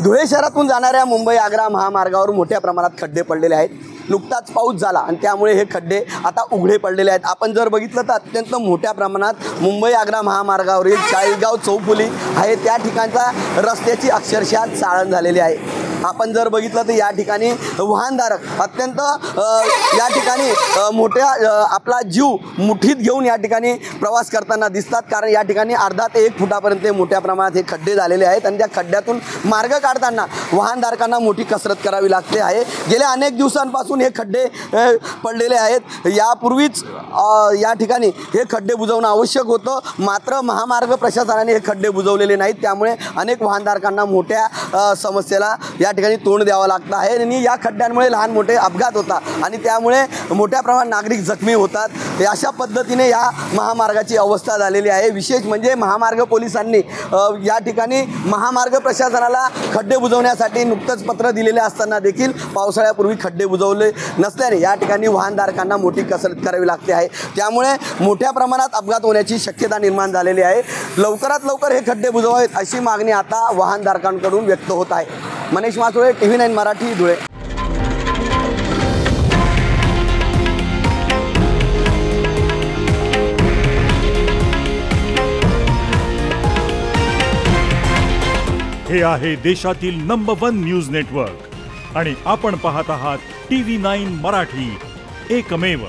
धुळे शहरातून जाणाऱ्या मुंबई आग्रा महामार्गावर मोठ्या प्रमाणात खड्डे पडलेले आहेत। नुकताच पाऊस झाला आणि त्यामुळे हे खड्डे आता उघडे पडलेले आहेत। आपण जर बघितलं तर अत्यंत मोठ्या प्रमाणात मुंबई आग्रा महामार्गावरील चाळीसगाव चौफुली आहे त्या ठिकाणचा रस्त्याची अक्षरशः चाळण झालेली आहे। आपण जर बघितलं तर या ठिकाणी वाहनधारक अत्यंत या ठिकाणी मोठ्या आपला जीव मुठीत घेऊन या ठिकाणी प्रवास करताना दिसतात, कारण या ठिकाणी अर्धा ते 1 फुटापर्यंत मोठ्या प्रमाणात हे खड्डे झालेले आहेत आणि त्या खड्ड्यातून मार्ग काढताना वाहनधारकांना मोठी कसरत करावी लागते आहे। गेल्या अनेक दिवसांपासून हे खड्डे पडलेले आहेत। यापूर्वीच या ठिकाणी हे खड्डे बुजवणं आवश्यक होतं, मात्र महामार्ग प्रशासनाने हे खड्डे बुजवलेले नाहीत, त्यामुळे अनेक वाहनधारकांना मोठ्या समस्येला या ठिकाणी तोंड द्यावं लागतं आहे आणि या खड्ड्यांमुळे लहान मोठे अपघात होतात आणि त्यामुळे मोठ्या प्रमाणात नागरिक जखमी होतात। अशा पद्धतीने या महामार्गाची अवस्था झालेली आहे। विशेष म्हणजे महामार्ग पोलिसांनी या ठिकाणी महामार्ग प्रशासनाला खड्डे बुजवण्यासाठी नुकतंच पत्र दिलेले असताना देखील पावसाळ्यापूर्वी खड्डे बुजवले नसल्याने या ठिकाणी वाहनधारकांना मोठी कसरत करावी लागते आहे। त्यामुळे मोठ्या प्रमाणात अपघात होण्याची शक्यता निर्माण झालेली आहे। लवकरात लवकर हे खड्डे बुजवावेत अशी मागणी आता वाहनधारकांकडून व्यक्त होत आहे। मनीष मासुळे, TV9 मराठी, धुळे। हे आहे देशातील नंबर 1 न्यूज नेटवर्क आणि आपण पाहत आहात TV9 मराठी, एकमेव।